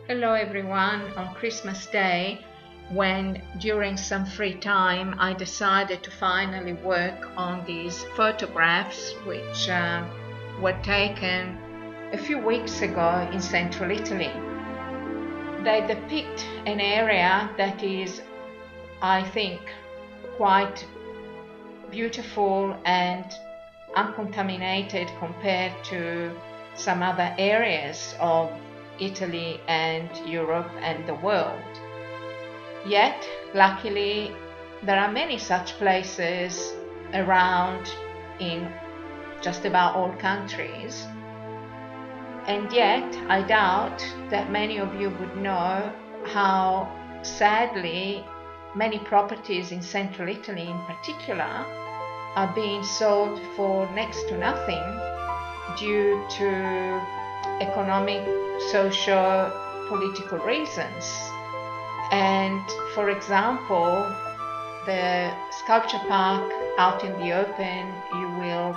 Hello everyone. On Christmas Day, when during some free time I decided to finally work on these photographs which were taken a few weeks ago in central Italy. They depict an area that is, I think, quite beautiful and uncontaminated compared to some other areas of Italy and Europe and the world. Yet, luckily, there are many such places around in just about all countries. And yet, I doubt that many of you would know how sadly many properties in central Italy in particular are being sold for next to nothing due to economic, social, political reasons. And for example, the sculpture park out in the open, you will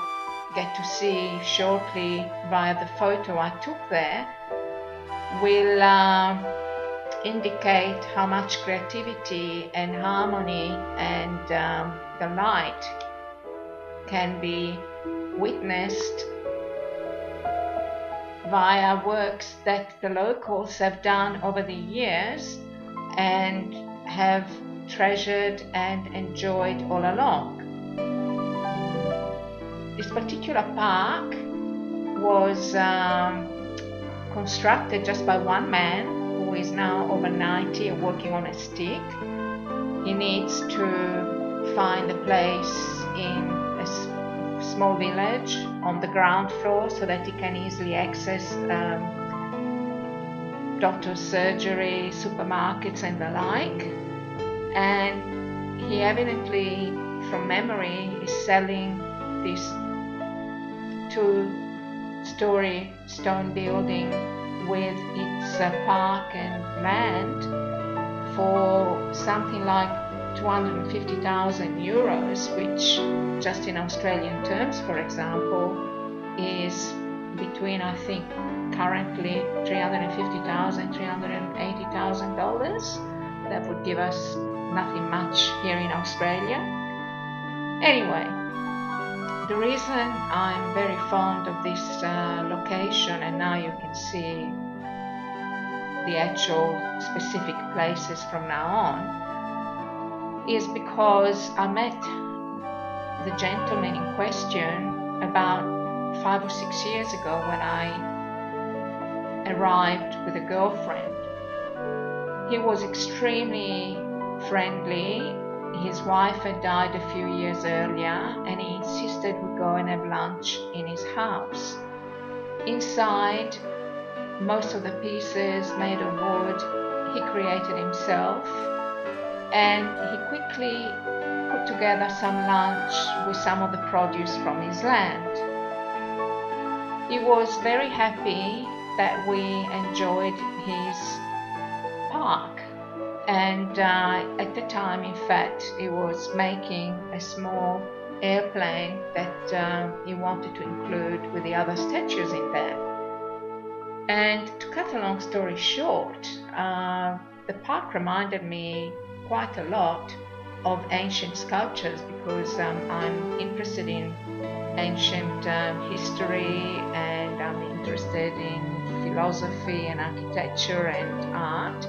get to see shortly via the photo I took there, will indicate how much creativity and harmony and delight can be witnessed via works that the locals have done over the years and have treasured and enjoyed all along. This particular park was constructed just by one man who is now over 90 and working on a stick. He needs to find a place in a small village on the ground floor so that he can easily access doctor's surgery, supermarkets and the like. And he evidently, from memory, is selling this 2-story stone building with its park and land for something like 250,000 euros, which just in Australian terms, for example, is between, I think, currently $350,000, $380,000. That would give us nothing much here in Australia. Anyway, the reason I'm very fond of this location, and now you can see the actual specific places from now on, is because I met the gentleman in question about 5 or 6 years ago when I arrived with a girlfriend. He was extremely friendly. His wife had died a few years earlier, and he insisted we go and have lunch in his house. Inside, most of the pieces made of wood he created himself, and he quickly put together some lunch with some of the produce from his land. He was very happy that we enjoyed his park, and at the time, in fact, he was making a small airplane that he wanted to include with the other statues in there. And to cut a long story short, the park reminded me quite a lot of ancient sculptures because I'm interested in ancient history, and I'm interested in philosophy and architecture and art.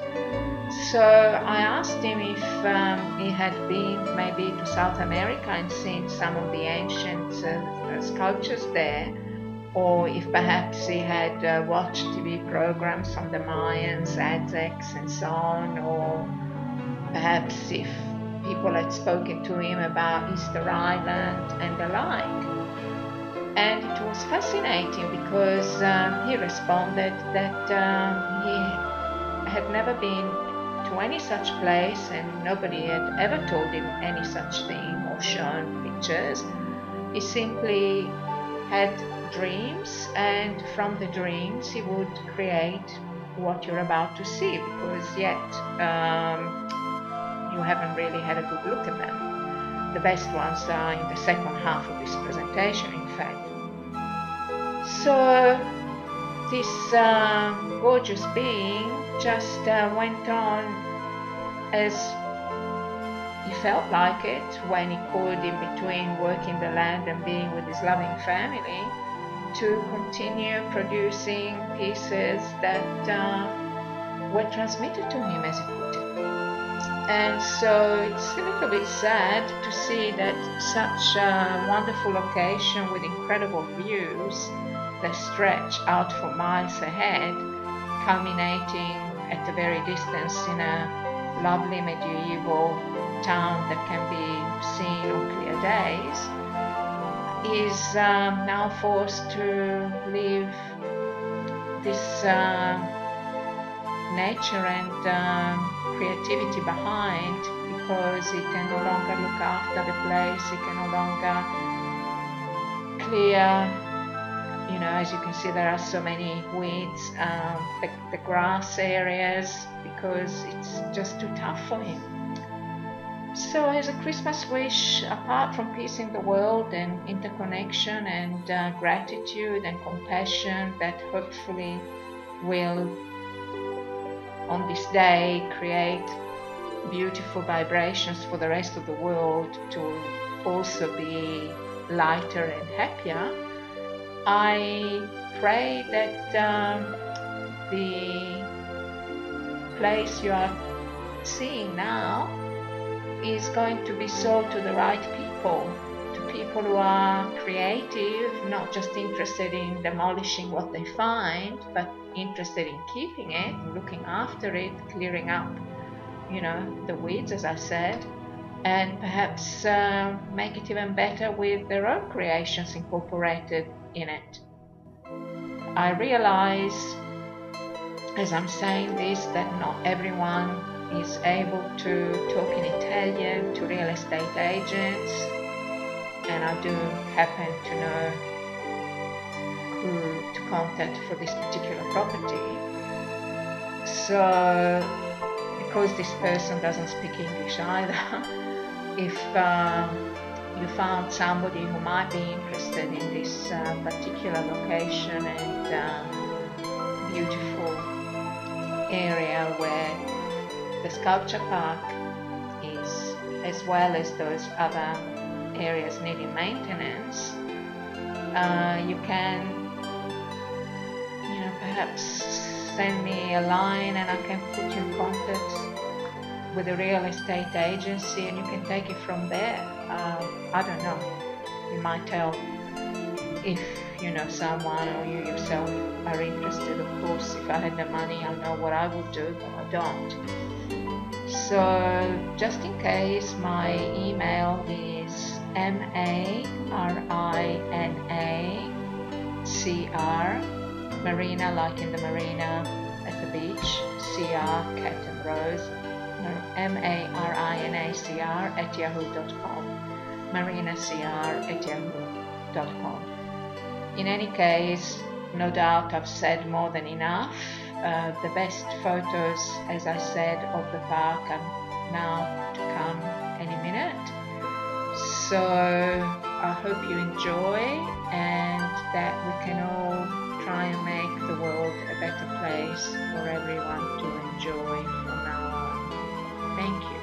So I asked him if he had been maybe to South America and seen some of the ancient sculptures there, or if perhaps he had watched TV programs on the Mayans, Aztecs and so on, or perhaps if people had spoken to him about Easter Island and the like. And it was fascinating because he responded that he had never been to any such place and nobody had ever told him any such thing or shown pictures. He simply had dreams, and from the dreams he would create what you're about to see, because yet you haven't really had a good look at them. The best ones are in the second half of this presentation, in fact. So this gorgeous being just went on as he felt like it, when he could, in between working the land and being with his loving family, to continue producing pieces that were transmitted to him, as he put it. And so it's a little bit sad to see that such a wonderful location with incredible views that stretch out for miles ahead, culminating at a very distance in a lovely medieval town that can be seen on clear days, is now forced to leave this nature and creativity behind, because he can no longer look after the place, he can no longer clear, you know, as you can see there are so many weeds, the grass areas, because it's just too tough for him. So as a Christmas wish, apart from peace in the world and interconnection and gratitude and compassion that hopefully will on this day create beautiful vibrations for the rest of the world to also be lighter and happier, I pray that the place you are seeing now is going to be sold to the right people, to people who are creative, not just interested in demolishing what they find, but interested in keeping it, looking after it, clearing up, you know, the weeds, as I said, and perhaps make it even better with their own creations incorporated in it. I realize, as I'm saying this, that not everyone is able to talk in Italian to real estate agents, and I do happen to know who to contact for this particular property. So, because this person doesn't speak English either, if you found somebody who might be interested in this particular location and beautiful area where the sculpture park is, as well as those other areas needing maintenance, you can, you know, perhaps send me a line and I can put you in contact with a real estate agency and you can take it from there. I don't know, you might tell if you know someone or you yourself are interested. Of course, if I had the money, I know what I would do, but I don't. So just in case, my email is marina, marina like in the marina at the beach, cr, cat and rose, marinacr@yahoo.com, marinacr@yahoo.com. In any case, no doubt I've said more than enough. The best photos, as I said, of the park are now to come any minute. So I hope you enjoy and that we can all try and make the world a better place for everyone to enjoy from now on. Thank you.